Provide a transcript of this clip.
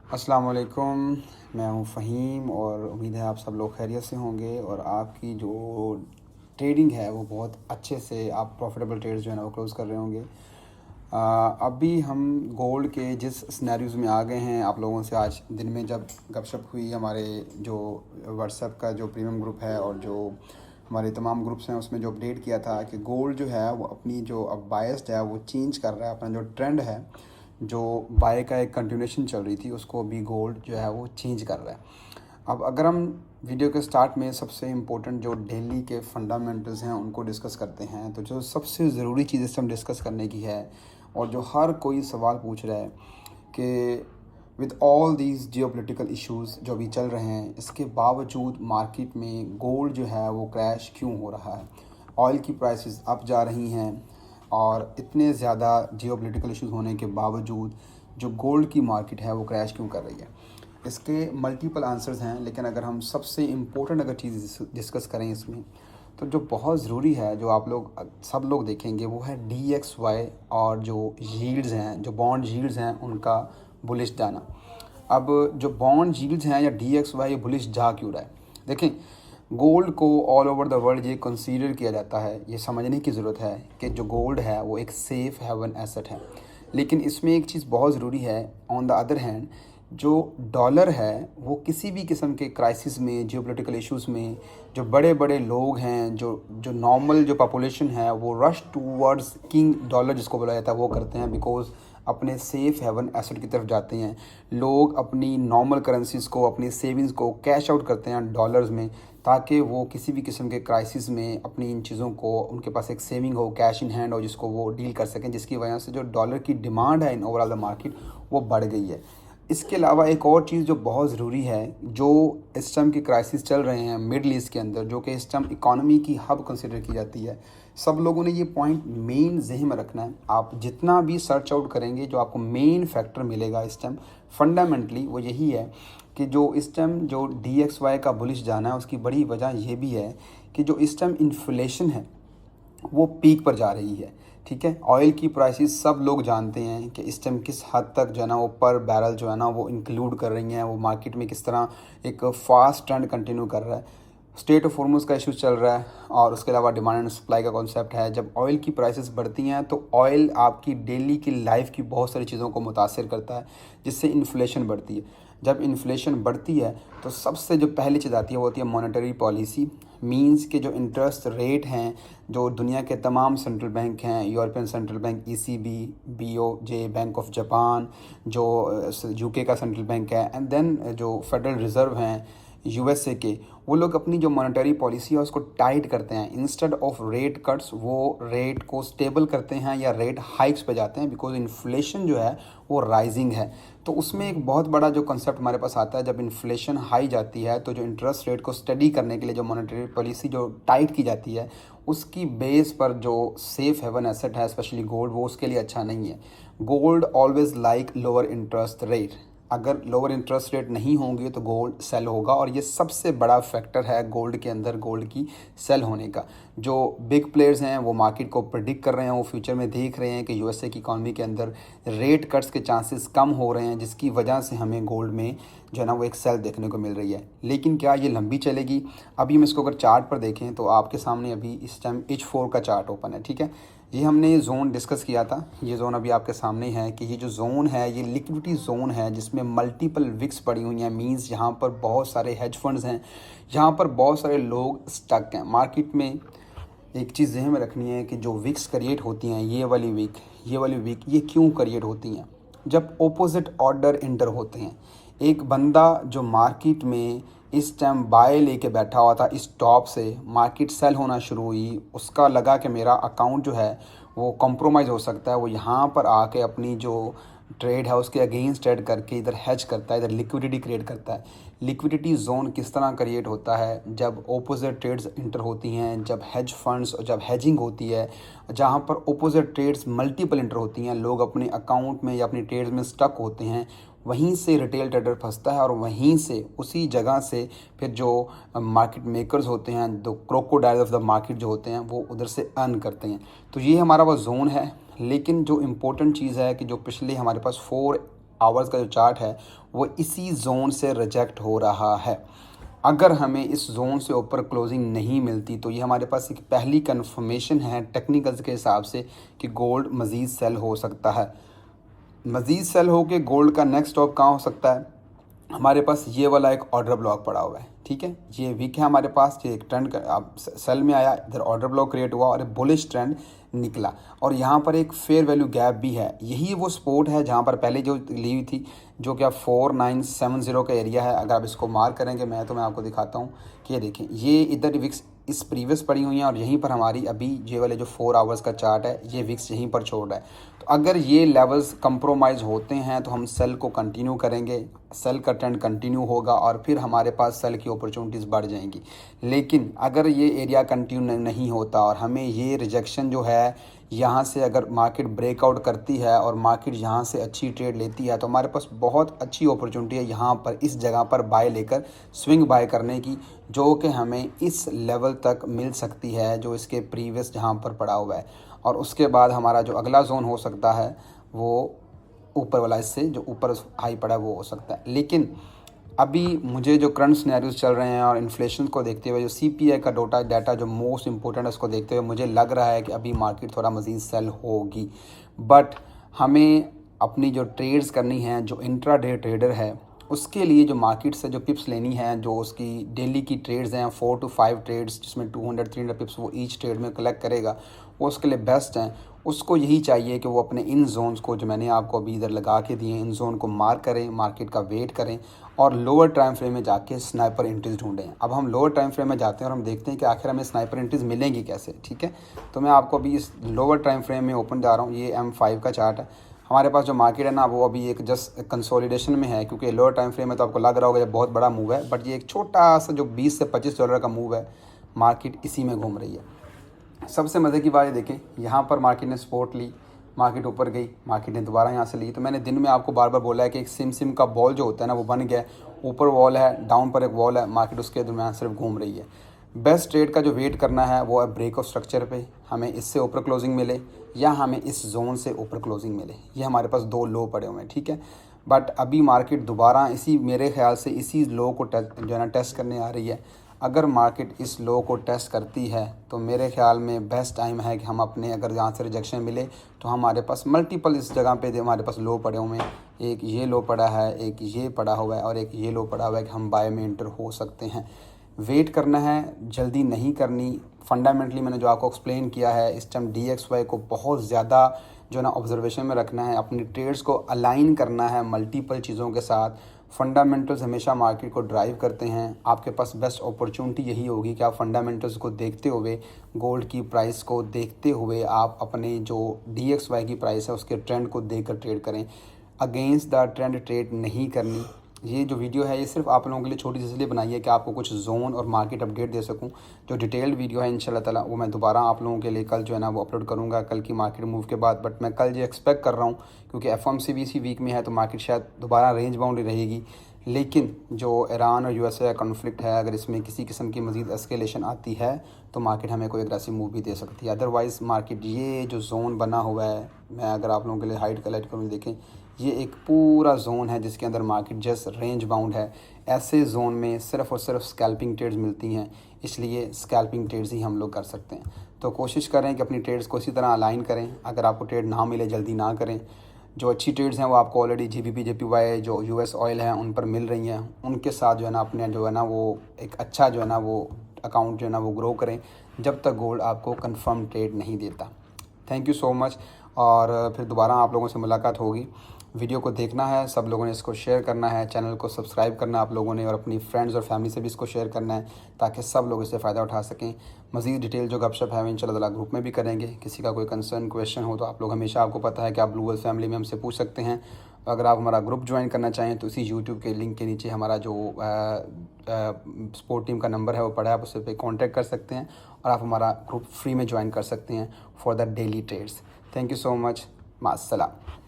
अस्सलाम वालेकुम। मैं हूँ फ़हीम और उम्मीद है आप सब लोग खैरियत से होंगे और आपकी जो ट्रेडिंग है वो बहुत अच्छे से आप प्रॉफिटेबल ट्रेड्स जो है ना वो क्लोज़ कर रहे होंगे। अभी हम गोल्ड के जिस सिनेरियोज़ में आ गए हैं, आप लोगों से आज दिन में जब गपशप हुई, हमारे जो व्हाट्सएप का जो प्रीमियम ग्रुप है और जो हमारे तमाम ग्रुप्स हैं उसमें जो अपडेट किया था कि गोल्ड जो है वो अपनी जो अब बायस्ड है वो चेंज कर रहा है। अपना जो ट्रेंड है, जो बाय का एक कंटिन्यूएशन चल रही थी, उसको भी गोल्ड जो है वो चेंज कर रहा है। अब अगर हम वीडियो के स्टार्ट में सबसे इम्पोर्टेंट जो डेली के फंडामेंटल्स हैं उनको डिस्कस करते हैं, तो जो सबसे ज़रूरी चीज़ इस हम डिस्कस करने की है और जो हर कोई सवाल पूछ रहा है कि with all these geopolitical issues जो अभी चल रहे हैं, इसके बावजूद मार्केट में गोल्ड जो है वो क्रैश क्यों हो रहा है। ऑयल की प्राइसेस अप जा रही हैं और इतने ज़्यादा जियोपॉलिटिकल इश्यूज़ होने के बावजूद जो गोल्ड की मार्केट है वो क्रैश क्यों कर रही है। इसके मल्टीपल आंसर्स हैं, लेकिन अगर हम सबसे इम्पोर्टेंट अगर चीज़ डिस्कस करें इसमें, तो जो बहुत ज़रूरी है जो आप लोग सब लोग देखेंगे वो है DXY और जो यील्ड्स हैं, जो बॉन्ड यील्ड्स हैं, उनका बुलिश जाना। अब जो बॉन्ड यील्ड्स हैं या DXY ये बुलिश जा क्यों रहा है, देखें। गोल्ड को ऑल ओवर द वर्ल्ड ये कंसीडर किया जाता है, ये समझने की ज़रूरत है कि जो गोल्ड है वो एक सेफ़ हेवन एसेट है। लेकिन इसमें एक चीज़ बहुत ज़रूरी है, ऑन द अदर हैंड जो डॉलर है वो किसी भी किस्म के क्राइसिस में, जियोपॉलिटिकल इश्यूज़ में, जो बड़े बड़े लोग हैं, जो जो नॉर्मल जो पॉपुलेशन है, वो रश टूवर्ड्स किंग डॉलर जिसको बोला जाता है वो करते हैं, बिकॉज अपने सेफ़ हेवन एसेट की तरफ जाते हैं। लोग अपनी नॉर्मल करेंसीज़ को, अपनी सेविंग्स को कैश आउट करते हैं डॉलर्स में, ताकि वो किसी भी किस्म के क्राइसिस में अपनी इन चीज़ों को, उनके पास एक सेविंग हो, कैश इन हैंड हो, जिसको वो डील कर सकें, जिसकी वजह से जो डॉलर की डिमांड है इन ओवरऑल द मार्केट वो बढ़ गई है। इसके अलावा एक और चीज़ जो बहुत ज़रूरी है, जो इस टाइम की क्राइसिस चल रहे हैं मिडल ईस्ट के अंदर, जो कि इस टाइम इकॉनमी की हब कंसिडर की जाती है, सब लोगों ने ये पॉइंट मेन जहन में रखना है। आप जितना भी सर्च आउट करेंगे, जो आपको मेन फैक्टर मिलेगा इस टाइम फंडामेंटली वो यही है कि जो इस टाइम जो DXY का बुलिश जाना है, उसकी बड़ी वजह ये भी है कि जो इस टाइम इन्फ्लेशन है वो पीक पर जा रही है। ठीक है, ऑयल की प्राइसेस सब लोग जानते हैं कि इस टाइम किस हद तक जो है ना वो पर बैरल जो है ना वो इंक्लूड कर रही हैं, वो मार्केट में किस तरह एक फास्ट ट्रेंड कंटिन्यू कर रहा है। स्टेट ऑफ हॉर्मुज़ का इशू चल रहा है और उसके अलावा डिमांड एंड सप्लाई का कॉन्सेप्ट है। जब ऑयल की प्राइसेस बढ़ती हैं तो ऑयल आपकी डेली की लाइफ की बहुत सारी चीज़ों को मुतासिर करता है, जिससे इन्फ्लेशन बढ़ती है। जब इन्फ्लेशन बढ़ती है तो सबसे जो पहली चीज़ आती है वो होती है मॉनेटरी पॉलिसी। मींस के जो इंटरेस्ट रेट हैं, जो दुनिया के तमाम सेंट्रल बैंक हैं, European central bank ECB, BOJ, bank of Japan, जो UK का सेंट्रल बैंक है, एंड देन जो फेडरल रिज़र्व हैं USA के, वो लोग अपनी जो मॉनेटरी पॉलिसी है उसको टाइट करते हैं। इंस्टेड ऑफ रेट कट्स वो रेट को स्टेबल करते हैं या रेट हाइक्स पे जाते हैं, बिकॉज इन्फ्लेशन जो है वो राइजिंग है। तो उसमें एक बहुत बड़ा जो कंसेप्ट हमारे पास आता है, जब इन्फ्लेशन हाई जाती है तो जो इंटरेस्ट रेट को स्टडी करने के लिए जो मॉनेटरी पॉलिसी जो टाइट की जाती है, उसकी बेस पर जो सेफ हेवन एसेट है स्पेशली गोल्ड, वो उसके लिए अच्छा नहीं है। Gold always like lower interest rate. अगर लोअर इंटरेस्ट रेट नहीं होंगे तो गोल्ड सेल होगा, और ये सबसे बड़ा फैक्टर है गोल्ड के अंदर, गोल्ड की सेल होने का। जो बिग प्लेयर्स हैं वो मार्केट को प्रिडिक्ट कर रहे हैं, वो फ्यूचर में देख रहे हैं कि USA की इकॉनमी के अंदर रेट कट्स के चांसेस कम हो रहे हैं, जिसकी वजह से हमें गोल्ड में जो है ना वो एक सेल देखने को मिल रही है। लेकिन क्या ये लंबी चलेगी? अभी हम इसको अगर चार्ट पर देखें तो आपके सामने अभी इस टाइम H4 का चार्ट ओपन है। ठीक है, ये हमने जोन डिस्कस किया था, ये जोन अभी आपके सामने है कि ये जो जोन है ये लिक्विडिटी जोन है, जिसमें मल्टीपल विक्स पड़ी हुई हैं। मींस यहाँ पर बहुत सारे हेज फंड्स हैं, यहाँ पर बहुत सारे लोग स्टक हैं मार्केट में। एक चीज़ ज़हन में रखनी है कि जो विक्स क्रिएट होती हैं, ये वाली विक, ये वाली विक, ये क्यों क्रिएट होती हैं? जब ऑपोजिट ऑर्डर इंटर होते हैं। एक बंदा जो मार्केट में इस टाइम बाय लेके बैठा हुआ था, इस टॉप से मार्केट सेल होना शुरू हुई, उसका लगा कि मेरा अकाउंट जो है वो कॉम्प्रोमाइज़ हो सकता है, वो यहाँ पर आके अपनी जो ट्रेड है उसके अगेंस्ट ट्रेड करके इधर हेज करता है, इधर लिक्विडिटी क्रिएट करता है। लिक्विडिटी जोन किस तरह क्रिएट होता है? जब ऑपोजिट ट्रेड्स इंटर होती हैं, जब हेज फंड्स और जब हेजिंग होती है, जहाँ पर ऑपोजिट ट्रेड्स मल्टीपल इंटर होती हैं, लोग अपने अकाउंट में या अपनी ट्रेड्स में स्टक होते हैं, वहीं से रिटेल ट्रेडर फंसता है और वहीं से, उसी जगह से फिर जो मार्केट मेकर्स होते हैं, जो क्रोकोडाइल ऑफ द मार्केट जो होते हैं, वो उधर से अर्न करते हैं। तो ये हमारा वो जोन है। लेकिन जो इम्पोर्टेंट चीज़ है कि जो पिछले हमारे पास 4 आवर्स का जो चार्ट है वो इसी जोन से रिजेक्ट हो रहा है। अगर हमें इस जोन से ऊपर क्लोजिंग नहीं मिलती तो ये हमारे पास एक पहली कन्फर्मेशन है टेक्निकल्स के हिसाब से कि गोल्ड मज़ीद सेल हो सकता है। मज़ीद सेल हो के गोल्ड का नेक्स्ट स्टॉप कहाँ हो सकता है? हमारे पास ये वाला एक ऑर्डर ब्लॉक पड़ा हुआ है, ठीक है, ये वीक है हमारे पास, ये एक ट्रेंड अब सेल में आया, इधर ऑर्डर ब्लॉक क्रिएट हुआ और बुलिश ट्रेंड निकला और यहाँ पर एक फेयर वैल्यू गैप भी है। यही वो सपोर्ट है जहाँ पर पहले जो ली हुई थी, जो कि अब 4970 का एरिया है। अगर आप इसको मार्क करेंगे मैं आपको दिखाता हूँ कि ये देखें, ये इधर विक्स इस प्रीवियस पड़ी हुई हैं और यहीं पर हमारी अभी ये वाले जो 4 आवर्स का चार्ट है ये विक्स यहीं पर छोड़ रहा है। तो अगर ये लेवल्स कंप्रोमाइज़ होते हैं तो हम सेल को कंटिन्यू करेंगे, सेल का ट्रेंड कंटिन्यू होगा और फिर हमारे पास सेल की अपॉर्चुनिटीज़ बढ़ जाएंगी। लेकिन अगर ये एरिया कंटिन्यू नहीं होता और हमें ये रिजेक्शन जो है यहाँ से अगर मार्केट ब्रेकआउट करती है और मार्केट यहाँ से अच्छी ट्रेड लेती है तो हमारे पास बहुत अच्छी अपॉर्चुनिटी है यहाँ पर इस जगह पर बाय लेकर स्विंग बाय करने की, जो कि हमें इस लेवल तक मिल सकती है जो इसके प्रीवियस जहाँ पर पड़ा हुआ है। और उसके बाद हमारा जो अगला जोन हो सकता है वो ऊपर वाला, इससे जो ऊपर हाई पड़ा है वो हो सकता है। लेकिन अभी मुझे जो करंट सिनेरियोज चल रहे हैं और इन्फ्लेशन को देखते हुए जो CPI का डाटा जो मोस्ट इंपॉर्टेंट है उसको देखते हुए मुझे लग रहा है कि अभी मार्केट थोड़ा मज़ीद सेल होगी। बट हमें अपनी जो ट्रेड्स करनी है, जो इंट्राडे ट्रेडर है, उसके लिए जो मार्केट से जो पिप्स लेनी है, जो उसकी डेली की ट्रेड्स हैं 4 to 5 ट्रेड्स जिसमें 200-300 पिप्स वो ईच ट्रेड में कलेक्ट करेगा, वो उसके लिए बेस्ट हैं। उसको यही चाहिए कि वो अपने इन जोन्स को जो मैंने आपको अभी इधर लगा के दिए इन जोन को मार्क करें, मार्केट का वेट करें और लोअर टाइम फ्रेम में जाके स्नाइपर एंट्रीज ढूंढें। अब हम लोअर टाइम फ्रेम में जाते हैं और हम देखते हैं कि आखिर हमें स्नाइपर एंट्रीज मिलेंगी कैसे, ठीक है। तो मैं आपको अभी इस लोअर टाइम फ्रेम में ओपन जा रहा हूँ, ये M5 का चार्ट है। हमारे पास जो मार्केट है ना वो अभी एक जस्ट कंसोलिडेशन में है, क्योंकि लोअर टाइम फ्रेम में तो आपको लग रहा होगा ये बहुत बड़ा मूव है, बट ये एक छोटा सा जो 20 से 25 डॉलर का मूव है, मार्केट इसी में घूम रही है। सबसे मज़े की बात ये देखें, यहाँ पर मार्केट ने सपोर्ट ली, मार्केट ऊपर गई, मार्केट ने दोबारा यहाँ से ली। तो मैंने दिन में आपको बार बार बोला है कि एक सिम का बॉल जो होता है ना वो बन गया है, ऊपर वॉल है, डाउन पर एक वॉल है, मार्केट उसके दरमियान सिर्फ घूम रही है। बेस्ट ट्रेड का जो वेट करना है वो है ब्रेक ऑफ स्ट्रक्चर पे, हमें इससे ऊपर क्लोजिंग मिले या हमें इस जोन से ऊपर क्लोजिंग मिले। ये हमारे पास 2 लो पड़े हुए हैं, ठीक है। बट अभी मार्केट दोबारा इसी, मेरे ख्याल से इसी लो को जो है ना टेस्ट करने आ रही है। अगर मार्केट इस लो को टेस्ट करती है तो मेरे ख्याल में बेस्ट टाइम है कि हम अपने, अगर यहाँ से रिजेक्शन मिले तो हमारे पास मल्टीपल इस जगह पे हमारे पास लो पड़े हुए हैं, एक ये लो पड़ा है, एक ये पड़ा हुआ है और एक ये लो पड़ा हुआ है कि हम बाय में इंटर हो सकते हैं। वेट करना है, जल्दी नहीं करनी। फंडामेंटली मैंने जो आपको एक्सप्लेन किया है, इस टाइम DXY को बहुत ज़्यादा जो ना ऑब्जर्वेशन में रखना है, अपनी ट्रेड्स को अलाइन करना है मल्टीपल चीज़ों के साथ। फंडामेंटल्स हमेशा मार्केट को ड्राइव करते हैं। आपके पास बेस्ट अपॉर्चुनिटी यही होगी कि आप फंडामेंटल्स को देखते हुए, गोल्ड की प्राइस को देखते हुए आप अपने जो DXY की प्राइस है उसके ट्रेंड को देख कर ट्रेड करें। अगेंस्ट द ट्रेंड ट्रेड नहीं करनी। ये जो वीडियो है ये सिर्फ आप लोगों के लिए छोटी सी इसलिए बनाई है कि आपको कुछ जोन और मार्केट अपडेट दे सकूं। जो डिटेल्ड वीडियो है इंशाल्लाह ताला वो मैं दोबारा आप लोगों के लिए कल जो है ना वो अपलोड करूंगा, कल की मार्केट मूव के बाद। बट मैं कल ये एक्सपेक्ट कर रहा हूँ क्योंकि FOMC इसी वीक में है तो मार्केट शायद दोबारा रेंज बाउंड रहेगी। लेकिन जो ईरान और USA का कॉन्फ्लिक्ट है, अगर इसमें किसी किस्म की मज़ीद एस्केलेशन आती है तो मार्केट हमें कोई एग्रेसिव मूव भी दे सकती है। अदरवाइज़ मार्केट ये जो जोन बना हुआ है, मैं अगर आप लोगों के लिए हाइट कलेक्ट करूँ, देखें ये एक पूरा जोन है जिसके अंदर मार्केट जस्ट रेंज बाउंड है। ऐसे जोन में सिर्फ और सिर्फ स्कैल्पिंग ट्रेड्स मिलती हैं, इसलिए स्कैल्पिंग ट्रेड्स ही हम लोग कर सकते हैं। तो कोशिश करें कि अपनी ट्रेड्स को इसी तरह अलाइन करें। अगर आपको ट्रेड ना मिले जल्दी ना करें। जो अच्छी ट्रेड्स हैं वो आपको ऑलरेडी GBP JPY जो US ऑयल हैं उन पर मिल रही हैं, उनके साथ जो है ना अपने जो है ना वो एक अच्छा जो है ना वो अकाउंट जो है ना वो ग्रो करें जब तक गोल्ड आपको कंफर्म ट्रेड नहीं देता। थैंक यू सो मच, और फिर दोबारा आप लोगों से मुलाकात होगी। वीडियो को देखना है, सब लोगों ने इसको शेयर करना है, चैनल को सब्सक्राइब करना है आप लोगों ने, और अपनी फ्रेंड्स और फैमिली से भी इसको शेयर करना है ताकि सब लोग इससे फ़ायदा उठा सकें। मज़ीद डिटेल जो गपशप है इंशाल्लाह ताला ग्रुप में भी करेंगे। किसी का कोई कंसर्न क्वेश्चन हो तो आप लोग हमेशा, आपको पता है कि आप ब्लू वेल फैमिली में हमसे पूछ सकते हैं। अगर आप हमारा ग्रुप ज्वाइन करना चाहें तो इसी यूट्यूब के लिंक के नीचे हमारा जो सपोर्ट टीम का नंबर है वो पड़ा है, आप उससे पे कॉन्टैक्ट कर सकते हैं और आप हमारा ग्रुप फ्री में ज्वाइन कर सकते हैं for the daily trades. Thank you so much, मास्सलाम।